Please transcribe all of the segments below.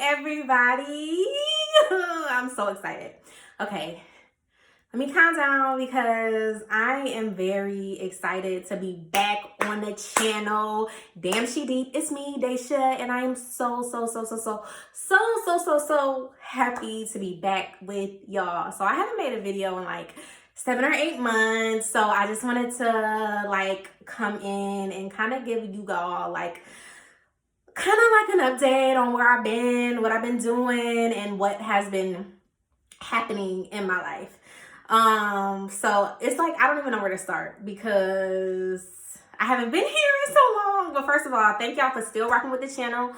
everybody. I'm so excited. Okay, let me calm down because I am very excited to be back on the channel. Damn, she deep. It's me, Daisha, and I am so happy to be back with y'all. So I haven't made a video in like 7 or 8 months, so I just wanted to like come in and kind of give you all like an update on where I've been, what I've been doing, and what has been happening in my life. So it's like I don't even know where to start because I haven't been here in so long. But first of all, thank y'all for still rocking with the channel.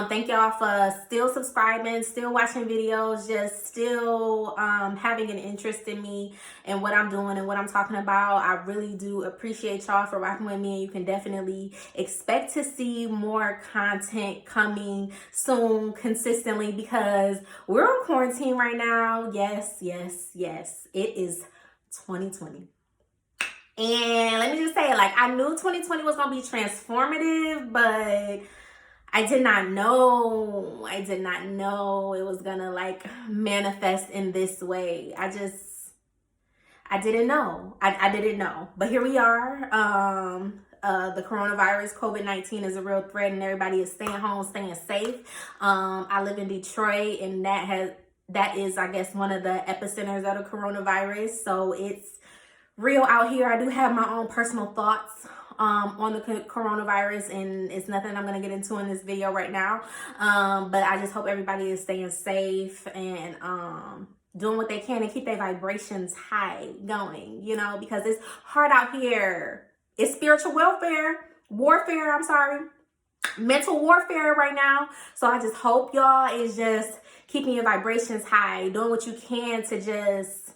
Thank y'all for still subscribing, still watching videos, just still having an interest in me and what I'm doing and what I'm talking about. I really do appreciate y'all for rocking with me, and you can definitely expect to see more content coming soon consistently because we're on quarantine right now. Yes. It is 2020. And let me just say, like, I knew 2020 was going to be transformative, but I did not know it was going to, like, manifest in this way. I didn't know. I didn't know. But here we are. The coronavirus, COVID-19 is a real threat, and everybody is staying home, staying safe. I live in Detroit, and that is, I guess, one of the epicenters of the coronavirus. So it's real out here. I do have my own personal thoughts on the coronavirus, and it's nothing I'm going to get into in this video right now. But I just hope everybody is staying safe and doing what they can to keep their vibrations high going, you know, because it's hard out here. It's spiritual warfare, mental warfare right now. So I just hope y'all is just keeping your vibrations high, doing what you can to just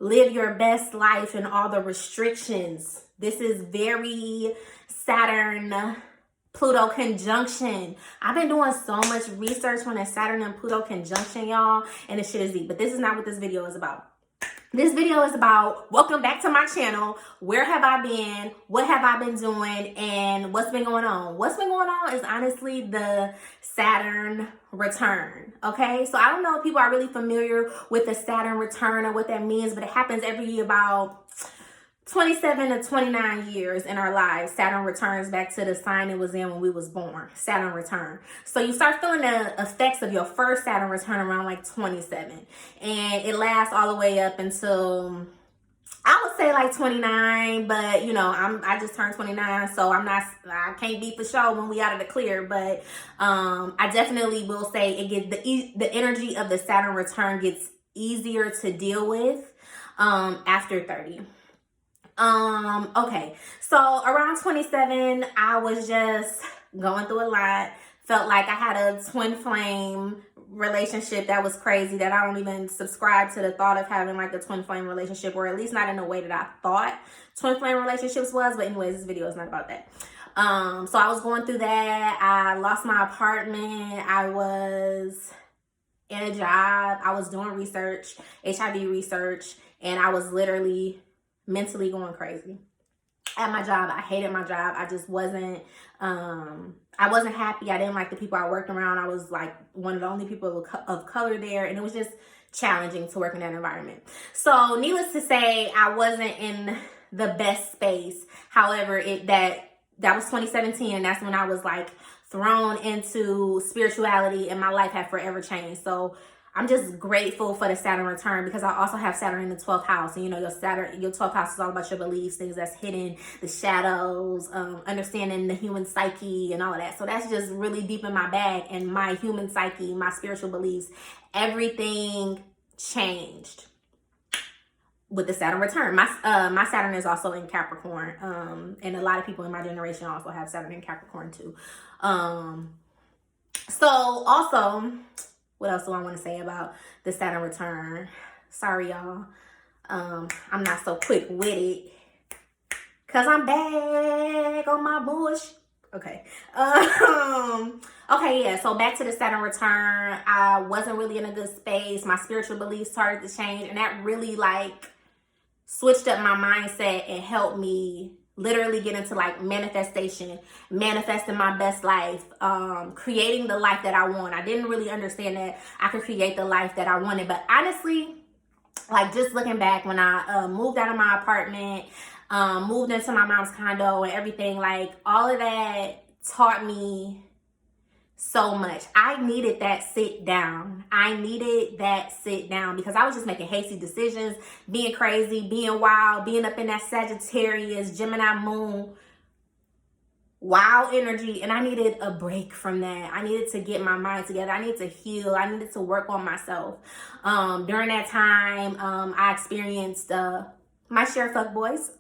live your best life and all the restrictions. This is very Saturn Pluto conjunction. I've been doing so much research on the Saturn and Pluto conjunction, y'all, and the shit is deep. But this is not what this video is about. This video is about welcome back to my channel. Where have I been? What have I been doing? And what's been going on? What's been going on is honestly the Saturn return. Okay, so I don't know if people are really familiar with the Saturn return or what that means, but it happens every about 27 to 29 years in our lives. Saturn returns back to the sign it was in when we was born. Saturn return. So you start feeling the effects of your first Saturn return around like 27, and it lasts all the way up until I would say like 29, but you know, I just turned 29, so I can't be for sure when we out of the clear, but I definitely will say it gets the energy of the Saturn return gets easier to deal with after 30. Okay, so around 27, I was just going through a lot. Felt like I had a twin flame relationship that was crazy, that I don't even subscribe to the thought of having like a twin flame relationship, or at least not in the way that I thought twin flame relationships was. But anyways, this video is not about that. So I was going through that. I lost my apartment. I was in a job. I was doing research, HIV research, and I was literally mentally going crazy at my job. I hated my job. I just wasn't happy. I didn't like the people I worked around. I was like one of the only people of color there, and it was just challenging to work in that environment. So needless to say, I wasn't in the best space. However, that was 2017, and that's when I was like thrown into spirituality, and my life had forever changed. So I'm just grateful for the Saturn return because I also have Saturn in the 12th house. And you know, your 12th house is all about your beliefs, things that's hidden, the shadows, understanding the human psyche and all of that. So that's just really deep in my bag, and my human psyche, my spiritual beliefs, everything changed with the Saturn return. My Saturn is also in Capricorn. And a lot of people in my generation also have Saturn in Capricorn too. So also, what else do I want to say about the Saturn return? Sorry, y'all. I'm not so quick with it because I'm back on my bush. Okay. Okay, yeah. So back to the Saturn return. I wasn't really in a good space. My spiritual beliefs started to change, and that really like switched up my mindset and helped me literally get into like manifestation, manifesting my best life, creating the life that I want. I didn't really understand that I could create the life that I wanted. But honestly, like just looking back, when I moved out of my apartment, moved into my mom's condo and everything, like all of that taught me so much. I needed that sit down. I needed that sit down because I was just making hasty decisions, being crazy, being wild, being up in that Sagittarius, Gemini moon, wild energy. And I needed a break from that. I needed to get my mind together. I needed to heal. I needed to work on myself. During that time, I experienced my share of fuckboys.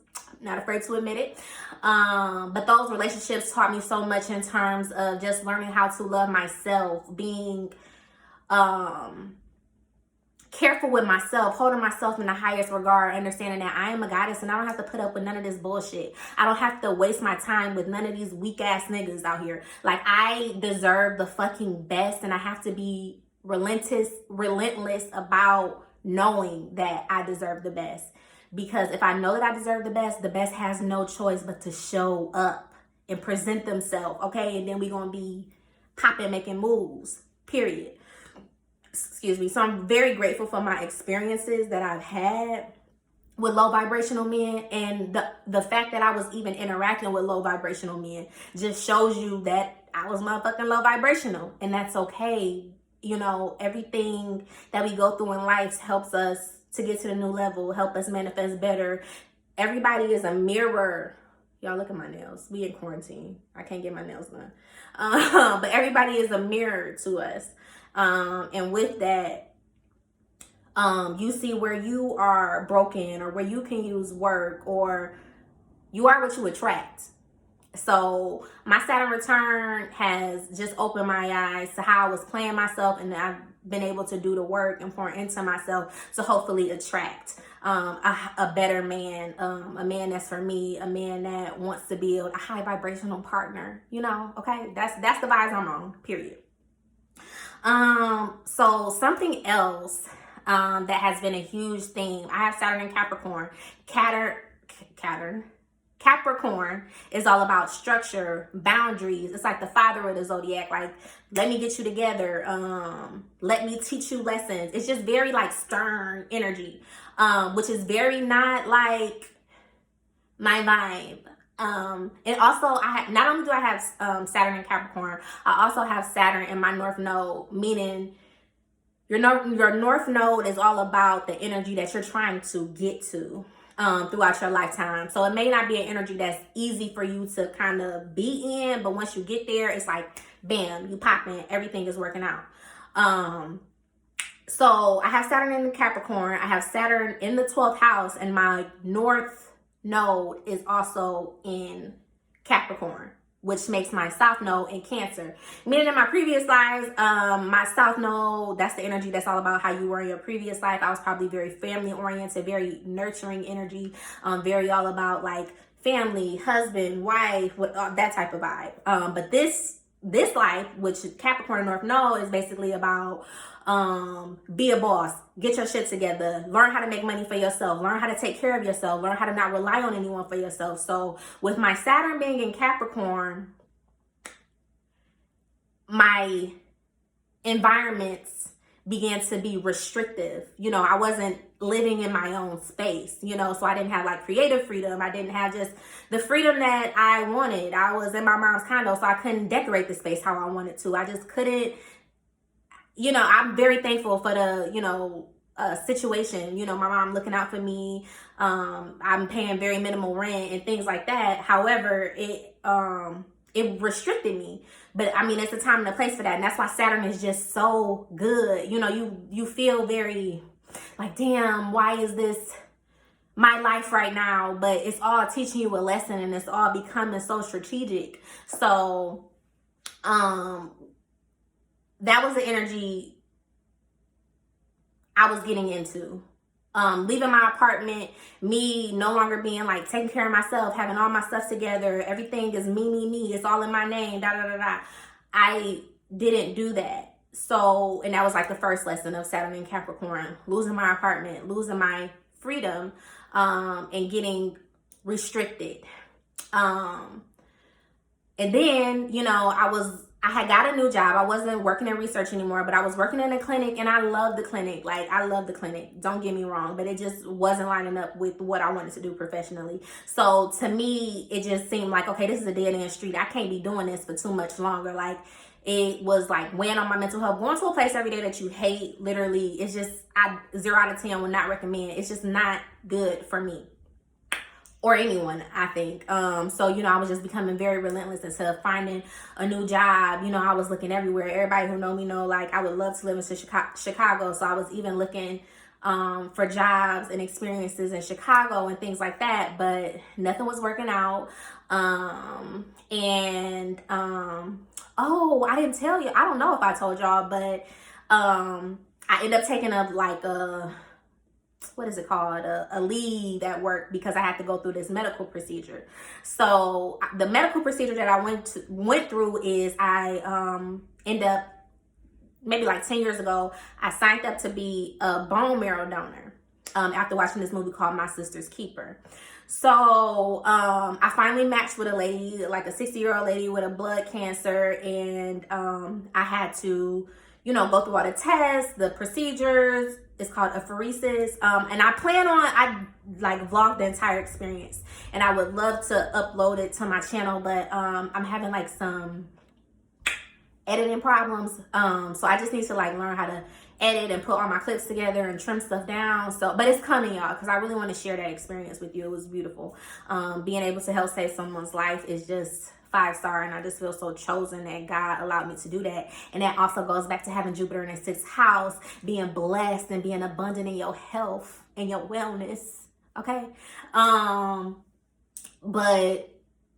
Not afraid to admit it. But those relationships taught me so much in terms of just learning how to love myself, being careful with myself, holding myself in the highest regard, understanding that I am a goddess and I don't have to put up with none of this bullshit. I don't have to waste my time with none of these weak ass niggas out here. Like, I deserve the fucking best, and I have to be relentless about knowing that I deserve the best. Because if I know that I deserve the best has no choice but to show up and present themselves, okay? And then we're going to be popping, making moves, period. Excuse me. So I'm very grateful for my experiences that I've had with low vibrational men. And the fact that I was even interacting with low vibrational men just shows you that I was motherfucking low vibrational. And that's okay. You know, everything that we go through in life helps us to get to the new level, help us manifest better. Everybody is a mirror. Y'all, look at my nails. We in quarantine. I can't get my nails done. But everybody is a mirror to us. And with that, you see where you are broken or where you can use work, or you are what you attract. So my Saturn return has just opened my eyes to how I was playing myself, and I've been able to do the work and pour into myself to hopefully attract a better man, a man that's for me, a man that wants to build a high vibrational partner, you know, okay? That's the vibes I'm on, period. So something else that has been a huge theme. I have Saturn in Capricorn. Capricorn is all about structure, boundaries. It's like the father of the zodiac. Like, let me get you together. Let me teach you lessons. It's just very like stern energy, which is very not like my vibe. And also not only do I have Saturn in Capricorn, I also have Saturn in my North Node, meaning your North Node is all about the energy that you're trying to get to throughout your lifetime. So it may not be an energy that's easy for you to kind of be in, but once you get there, it's like, bam, you pop in, everything is working out. So I have Saturn in Capricorn. I have Saturn in the 12th house, and my North Node is also in Capricorn, which makes my South Node in Cancer. Meaning in my previous lives, my South Node, that's the energy that's all about how you were in your previous life. I was probably very family oriented, very nurturing energy, very all about like family, husband, wife, that type of vibe. But this life, which is Capricorn North Node, is basically about be a boss, get your shit together, learn how to make money for yourself, learn how to take care of yourself, learn how to not rely on anyone for yourself. So with my Saturn being in Capricorn, my environments began to be restrictive. You know, I wasn't living in my own space, you know, so I didn't have like creative freedom. I didn't have just the freedom that I wanted. I was in my mom's condo, so I couldn't decorate the space how I wanted to. I just couldn't. You know, I'm very thankful for the, you know, situation, you know, my mom looking out for me. I'm paying very minimal rent and things like that. However, it restricted me. But I mean, it's a time and a place for that. And that's why Saturn is just so good. You know, you feel very like, damn, why is this my life right now? But it's all teaching you a lesson, and it's all becoming so strategic. So, that was the energy I was getting into. Leaving my apartment, me no longer being like taking care of myself, having all my stuff together, everything is me, it's all in my name, da da da da. I didn't do that. So, and that was like the first lesson of Saturn in Capricorn, losing my apartment, losing my freedom, and getting restricted. Um, and then, you know, I had got a new job. I wasn't working in research anymore, but I was working in a clinic, and I love the clinic. Like, I love the clinic. Don't get me wrong, but it just wasn't lining up with what I wanted to do professionally. So to me, it just seemed like, okay, this is a dead end street. I can't be doing this for too much longer. Like, it was like weighing on my mental health. Going to a place every day that you hate, literally, it's just, 0 out of 10 would not recommend. It's just not good for me. Or anyone, I think. So, you know, I was just becoming very relentless into finding a new job. You know, I was looking everywhere. Everybody who know me know, like, I would love to live in Chicago. So I was even looking for jobs and experiences in Chicago and things like that. But nothing was working out. Oh, I didn't tell you. I don't know if I told y'all, but I ended up taking up like what is it called, a leave at work because I had to go through this medical procedure. So the medical procedure that I went through is I ended up, maybe like 10 years ago, I signed up to be a bone marrow donor after watching this movie called My Sister's Keeper. So I finally matched with a lady, like a 60-year-old lady with a blood cancer, and I had to, you know, go through all the tests, the procedures. It's called apheresis. And I like vlog the entire experience, and I would love to upload it to my channel, but I'm having like some editing problems. So I just need to like learn how to edit and put all my clips together and trim stuff down. So, but it's coming, y'all, because I really want to share that experience with you. It was beautiful. Being able to help save someone's life is just 5-star, and I just feel so chosen that God allowed me to do that. And that also goes back to having Jupiter in the 6th house, being blessed and being abundant in your health and your wellness. Okay. But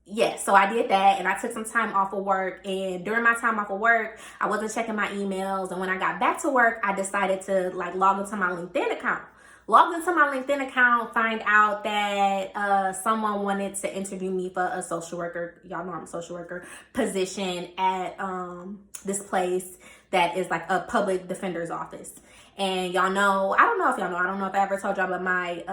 yeah, so I did that, and I took some time off of work, and during my time off of work, I wasn't checking my emails, and when I got back to work, I decided to like log into my LinkedIn account. Logged into my LinkedIn account, find out that someone wanted to interview me for a social worker, y'all know I'm a social worker, position at this place that is like a public defender's office. And y'all know, I don't know if I ever told y'all, but my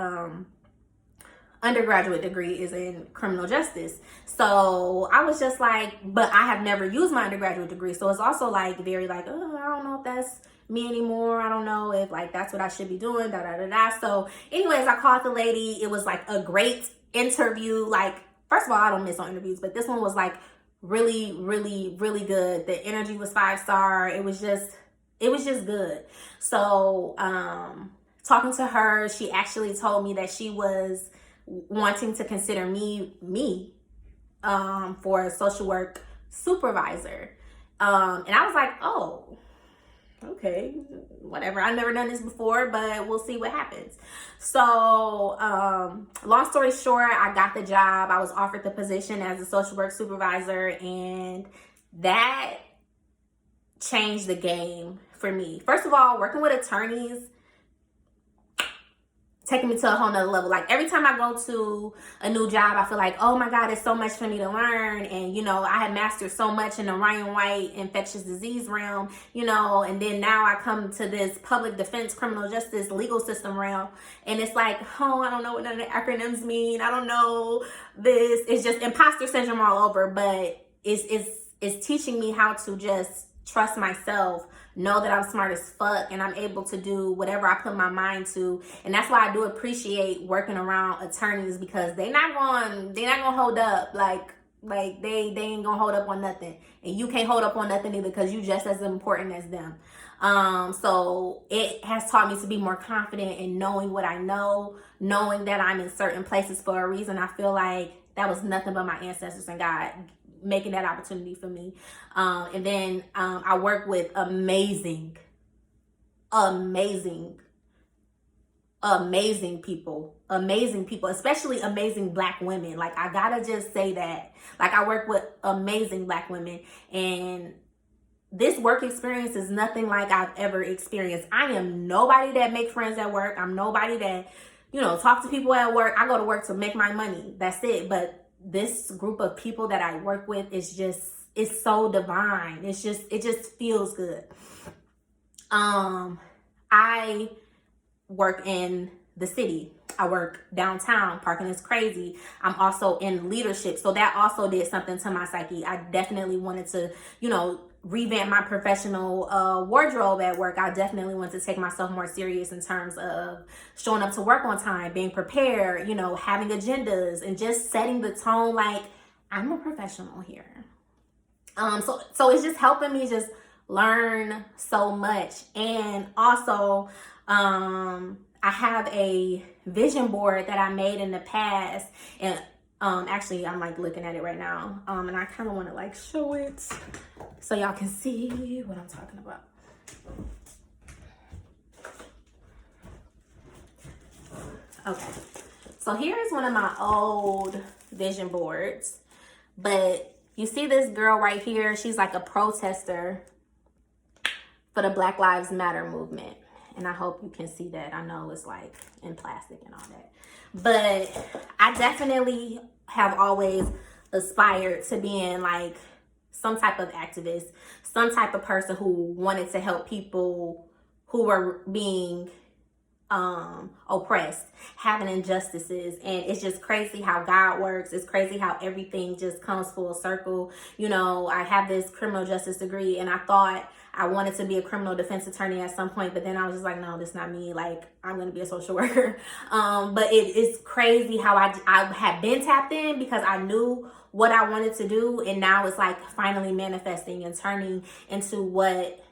undergraduate degree is in criminal justice. So I was just like, but I have never used my undergraduate degree. So it's also like very like, oh, I don't know if that's me anymore. I don't know if like that's what I should be doing, da da da da. So anyways, I called the lady. It was like a great interview. Like, first of all, I don't miss on interviews, but this one was like really, really, really good. The energy was 5-star. It was just good. So talking to her, she actually told me that she was wanting to consider me for a social work supervisor. And I was like, oh, okay, whatever. I've never done this before, but we'll see what happens. So long story short, I got the job. I was offered the position as a social work supervisor, and that changed the game for me. First of all, working with attorneys, taking me to a whole nother level. Like, every time I go to a new job, I feel like, oh my God, it's so much for me to learn. And, you know, I had mastered so much in the Ryan White infectious disease realm, you know, and then now I come to this public defense, criminal justice, legal system realm. And it's like, oh, I don't know what none of the acronyms mean. I don't know this. It's just imposter syndrome all over. But it's teaching me how to just trust myself, know that I'm smart as fuck, and I'm able to do whatever I put my mind to. And that's why I do appreciate working around attorneys, because they're not gonna hold up. Like they ain't gonna hold up on nothing, and you can't hold up on nothing either, because you just as important as them. So it has taught me to be more confident in knowing what I know, knowing that I'm in certain places for a reason. I feel like that was nothing but my ancestors and God making that opportunity for me. And then I work with amazing people, especially amazing Black women. Like, I gotta just say that. Like, I work with amazing Black women, and this work experience is nothing like I've ever experienced. I am nobody that make friends at work. I'm nobody that, you know, talk to people at work. I go to work to make my money. That's it. But this group of people that I work with is just, it's so divine. It just feels good. I work in the city. I work downtown. Parking is crazy. I'm also in leadership. So that also did something to my psyche. I definitely wanted to, revamp my professional wardrobe at work. I definitely want to take myself more serious in terms of showing up to work on time, being prepared, having agendas, and just setting the tone like I'm a professional here. So it's just helping me just learn so much. And also, I have a vision board that I made in the past, and actually I'm like looking at it right now, and I kind of want to like show it so y'all can see what I'm talking about. Okay, so here's one of my old vision boards, but you see this girl right here, she's like a protester for the Black Lives Matter movement. And I hope you can see that. I know it's like in plastic and all that. But I definitely have always aspired to being like some type of activist, some type of person who wanted to help people who were being oppressed, having injustices. And it's just crazy how God works. It's crazy how everything just comes full circle. I have this criminal justice degree, and I thought I wanted to be a criminal defense attorney at some point, but then I was just like, no, this is not me. Like, I'm going to be a social worker. But it's crazy how I had been tapped in because I knew what I wanted to do. And now it's like finally manifesting and turning into what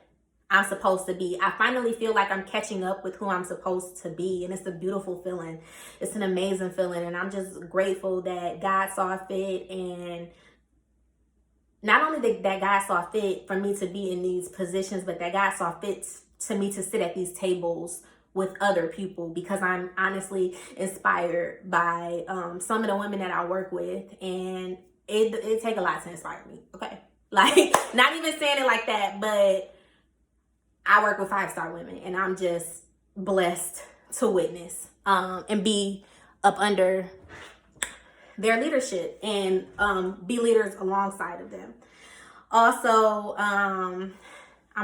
I'm supposed to be. I finally feel like I'm catching up with who I'm supposed to be. And it's a beautiful feeling. It's an amazing feeling. And I'm just grateful that God saw fit, and not only that God saw fit for me to be in these positions, but that God saw fit to me to sit at these tables with other people, because I'm honestly inspired by some of the women that I work with, and it take a lot to inspire me. Okay, like not even saying it like that, but I work with 5-star women, and I'm just blessed to witness and be up under their leadership and be leaders alongside of them. Also, I'm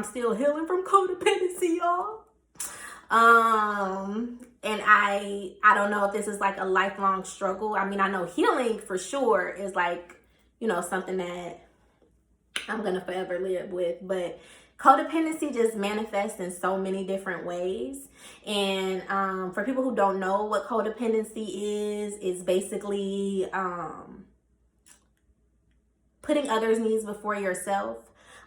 still healing from codependency, y'all. And I don't know if this is like a lifelong struggle. I mean, I know healing for sure is like, something that I'm gonna forever live with, but codependency just manifests in so many different ways. And for people who don't know what codependency is, it's basically putting others' needs before yourself,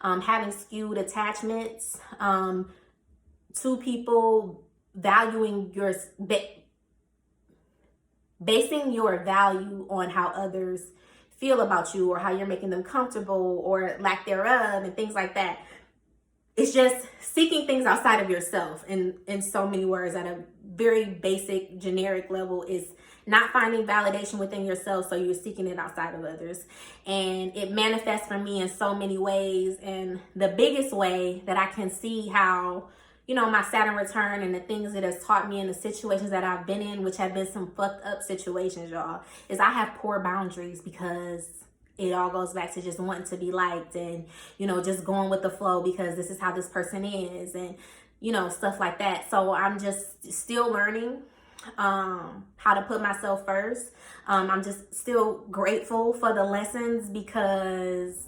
having skewed attachments to people, valuing basing your value on how others feel about you, or how you're making them comfortable, or lack thereof, and things like that. It's just seeking things outside of yourself. And in so many words, at a very basic, generic level, is not finding validation within yourself, so you're seeking it outside of others. And it manifests for me in so many ways. And the biggest way that I can see how, my Saturn return and the things it has taught me, and the situations that I've been in, which have been some fucked up situations, y'all, is I have poor boundaries, because it all goes back to just wanting to be liked, and, just going with the flow because this is how this person is, and, stuff like that. So I'm just still learning how to put myself first. I'm just still grateful for the lessons, because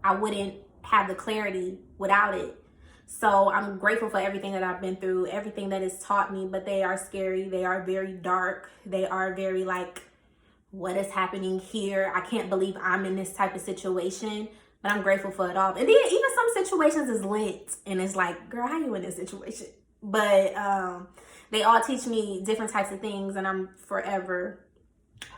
I wouldn't have the clarity without it. So I'm grateful for everything that I've been through, everything that it's taught me, but they are scary. They are very dark. They are very like, what is happening here? I can't believe I'm in this type of situation, but I'm grateful for it all. And then even some situations is lit, and it's like, girl, how you in this situation? But they all teach me different types of things, and I'm forever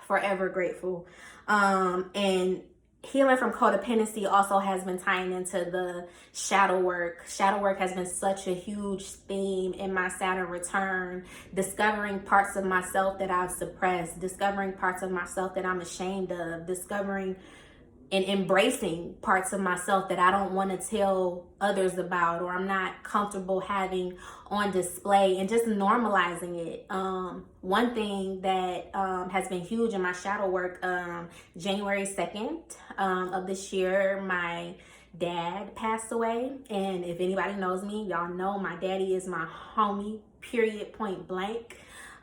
grateful. And healing from codependency also has been tying into the shadow work. Shadow work has been such a huge theme in my Saturn return. Discovering parts of myself that I've suppressed, discovering parts of myself that I'm ashamed of, discovering and embracing parts of myself that I don't want to tell others about, or I'm not comfortable having on display, and just normalizing it. One thing that has been huge in my shadow work, January 2nd of this year, my dad passed away. And if anybody knows me, y'all know my daddy is my homie, period, point blank.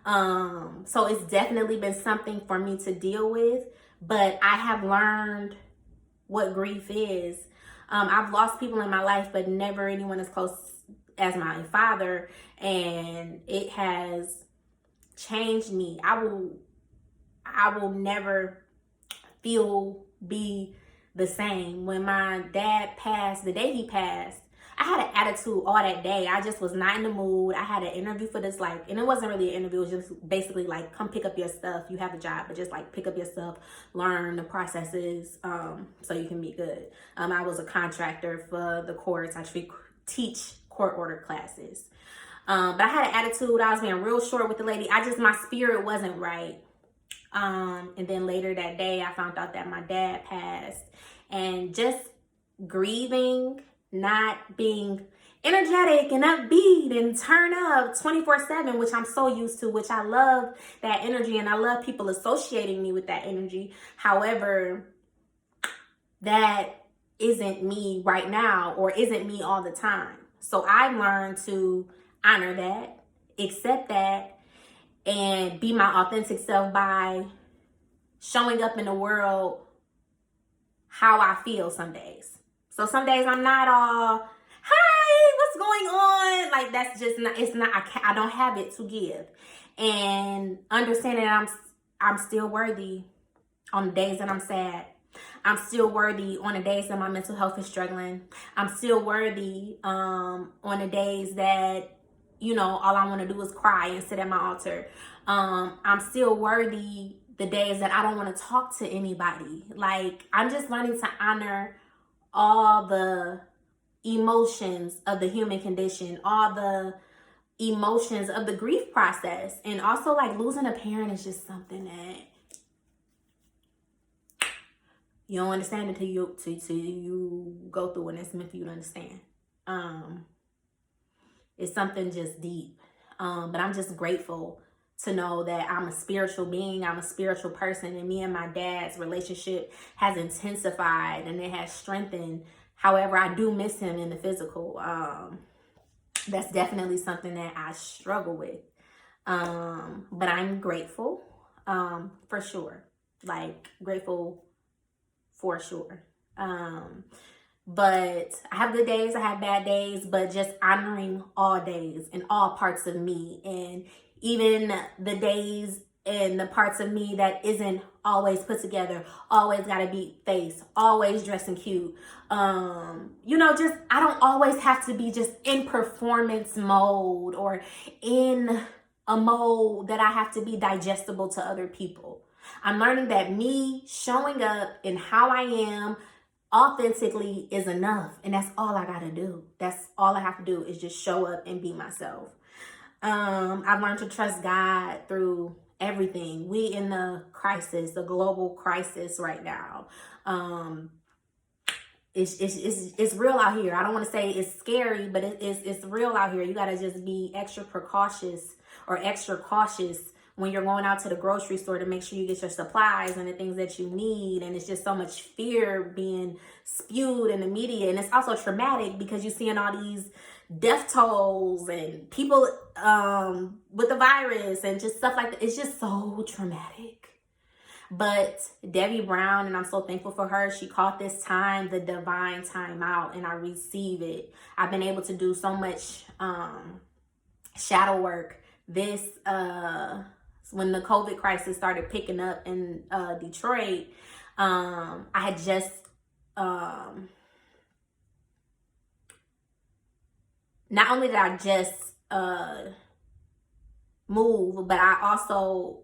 So it's definitely been something for me to deal with, but I have learned what grief is. I've lost people in my life, but never anyone as close as my father, and it has changed me. I will never be the same. When my dad passed, the day he passed, I had an attitude all that day. I just was not in the mood. I had an interview for this, like, and it wasn't really an interview. It was just basically like, come pick up your stuff. You have a job, but just like pick up your stuff, learn the processes, so you can be good. I was a contractor for the courts. I teach court order classes. But I had an attitude. I was being real short with the lady. My spirit wasn't right. And then later that day, I found out that my dad passed, and just grieving, not being energetic and upbeat and turn up 24/7, which I'm so used to, which I love that energy, and I love people associating me with that energy. However, that isn't me right now, or isn't me all the time. So I learned to honor that, accept that, and be my authentic self by showing up in the world how I feel some days. So some days I'm not all, hi, what's going on? Like, that's just not, it's not, I don't have it to give. And understanding that I'm still worthy on the days that I'm sad. I'm still worthy on the days that my mental health is struggling. I'm still worthy on the days that, all I want to do is cry and sit at my altar. I'm still worthy the days that I don't want to talk to anybody. Like, I'm just learning to honor all the emotions of the human condition, all the emotions of the grief process. And also, like, losing a parent is just something that you don't understand until you go through it, and it's meant for you to understand. It's something just deep. But I'm just grateful to know that I'm a spiritual being, I'm a spiritual person, and me and my dad's relationship has intensified and it has strengthened. However, I do miss him in the physical. That's definitely something that I struggle with. But I'm grateful, for sure. Like, grateful for sure. But I have good days, I have bad days, but just honoring all days and all parts of me, and even the days and the parts of me that isn't always put together, always gotta be face, always dressing cute. Just, I don't always have to be just in performance mode or in a mode that I have to be digestible to other people. I'm learning that me showing up in how I am authentically is enough, and that's all I gotta do. That's all I have to do, is just show up and be myself. I've learned to trust God through everything. We in the crisis, the global crisis right now. It's real out here. I don't want to say it's scary, but it's real out here. You gotta just be extra cautious when you're going out to the grocery store to make sure you get your supplies and the things that you need. And it's just so much fear being spewed in the media. And it's also traumatic because you're seeing all these death tolls and people with the virus and just stuff like that. It's just so traumatic. But Debbie Brown, and I'm so thankful for her, she caught this time, the divine time out, and I receive it. I've been able to do so much shadow work. When the COVID crisis started picking up in Detroit, I had just not only did I just move, but I also,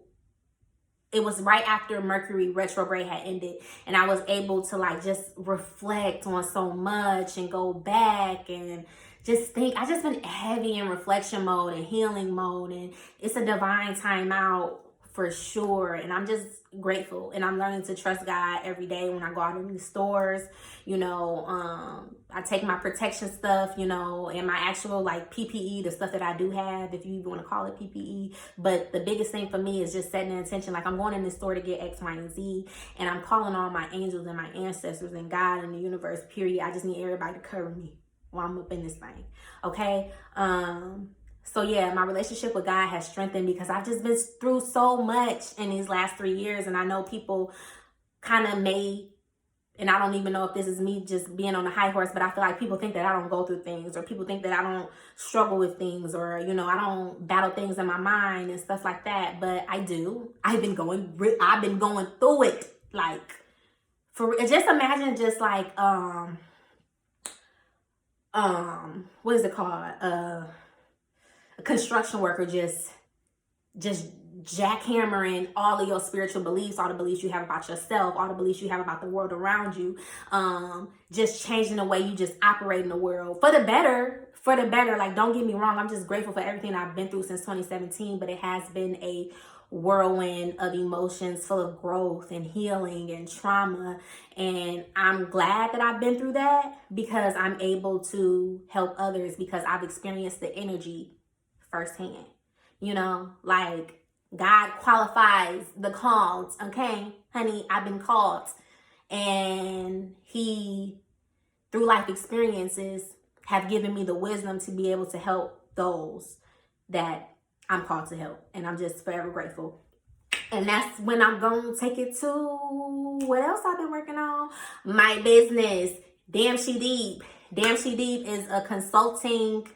it was right after Mercury retrograde had ended, and I was able to like just reflect on so much and go back and just think. I just been heavy in reflection mode and healing mode, and it's a divine time out for sure. And I'm just grateful, and I'm learning to trust God every day when I go out in the stores. I take my protection stuff, and my actual like PPE, the stuff that I do have, if you even want to call it PPE. But the biggest thing for me is just setting an intention. Like, I'm going in the store to get X, Y, and Z, and I'm calling on my angels and my ancestors and God and the universe, period. I just need everybody to cover me while I'm up in this thing. Okay. So yeah, my relationship with God has strengthened because I've just been through so much in these last 3 years. And I know people kind of may, and I don't even know if this is me just being on a high horse, but I feel like people think that I don't go through things, or people think that I don't struggle with things, or, you know, I don't battle things in my mind and stuff like that. But I do. I've been going through it. Like, just imagine just like, what is it called? A construction worker just jackhammering all of your spiritual beliefs, all the beliefs you have about yourself, all the beliefs you have about the world around you, just changing the way you just operate in the world for the better. Like, don't get me wrong, I'm just grateful for everything I've been through since 2017, but it has been a whirlwind of emotions full of growth and healing and trauma. And I'm glad that I've been through that, because I'm able to help others, because I've experienced the energy firsthand. You know, like, God qualifies the called, okay? Honey, I've been called. And he, through life experiences, have given me the wisdom to be able to help those that I'm called to help. And I'm just forever grateful. And that's when I'm going to take it to what else I've been working on. My business, Damn She Deep. Damn She Deep is a consulting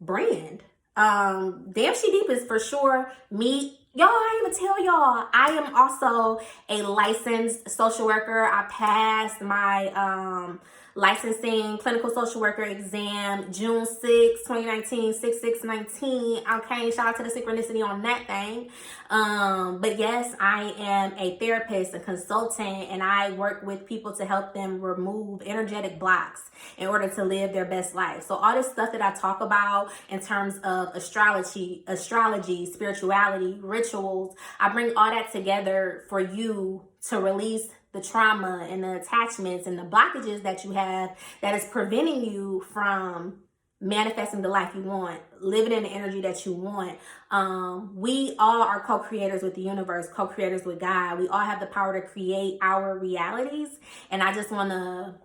brand. Damn She Deep is for sure me. Y'all, I even tell y'all, I am also a licensed social worker. I passed my licensing clinical social worker exam June 6, 2019, 6/6/19. Okay, shout out to the synchronicity on that thing. But yes, I am a therapist, a consultant, and I work with people to help them remove energetic blocks in order to live their best life. So all this stuff that I talk about in terms of astrology, spirituality, rituals, I bring all that together for you to release the trauma and the attachments and the blockages that you have that is preventing you from manifesting the life you want, living in the energy that you want. We all are co-creators with the universe, co-creators with God. We all have the power to create our realities. And I just want to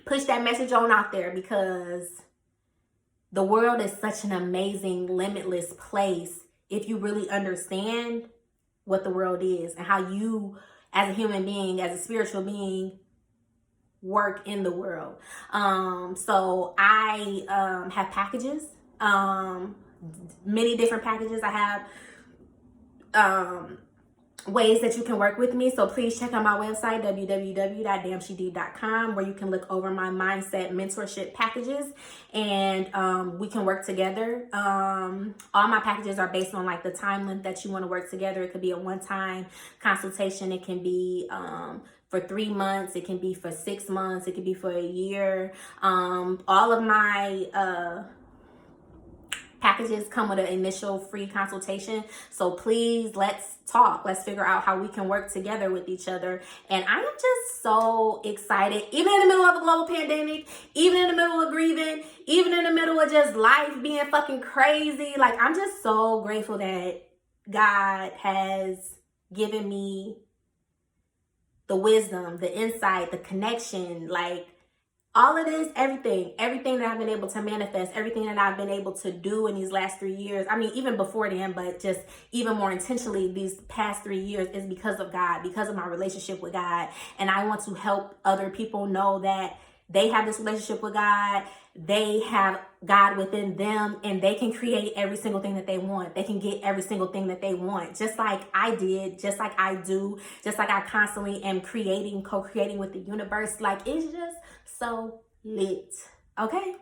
push that message on out there, because the world is such an amazing, limitless place if you really understand what the world is and how you, as a human being, as a spiritual being, work in the world. So I have packages, many different packages. I have ways that you can work with me. So please check out my website, www.damnshedeep.com, where you can look over my mindset mentorship packages, and we can work together. All my packages are based on like the time length that you want to work together. It could be a one-time consultation. It can be for 3 months. It can be for 6 months. It could be for a year. All of my packages come with an initial free consultation. So please, let's talk. Let's figure out how we can work together with each other. And I am just so excited, even in the middle of a global pandemic, even in the middle of grieving, even in the middle of just life being fucking crazy. Like, I'm just so grateful that God has given me the wisdom, the insight, the connection, like, all of this, everything that I've been able to manifest, everything that I've been able to do in these last 3 years. I mean, even before then, but just even more intentionally these past 3 years is because of God, because of my relationship with God. And I want to help other people know that they have this relationship with God. They have God within them, and they can create every single thing that they want. They can get every single thing that they want, just like I did, just like I do, just like I constantly am creating, co-creating with the universe. Like, it's just so lit. Okay.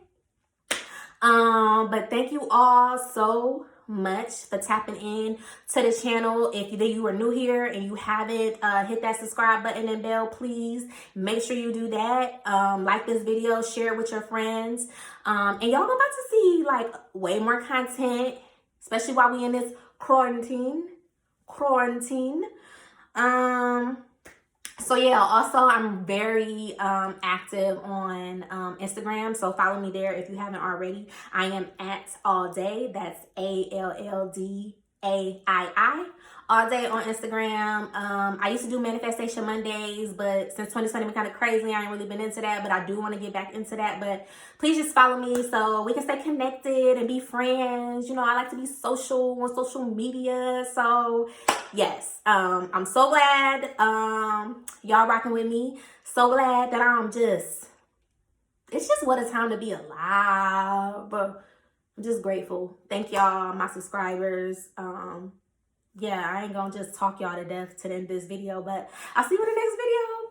But thank you all so much for tapping in to the channel. If you are new here and you haven't hit that subscribe button and bell, please make sure you do that. Like this video, share it with your friends, and y'all about to see like way more content, especially while we in this quarantine. So yeah, also I'm very active on Instagram, so follow me there if you haven't already. I am at all day. That's ALLDAY. AII all day on Instagram. I used to do Manifestation Mondays, but since 2020 been kind of crazy, I ain't really been into that, but I do want to get back into that. But please just follow me so we can stay connected and be friends. You know, I like to be social on social media. So yes, I'm so glad y'all rocking with me. So glad that it's just what a time to be alive. I'm just grateful. Thank y'all, my subscribers. Yeah, I ain't gonna just talk y'all to death to end this video, but I'll see you in the next video.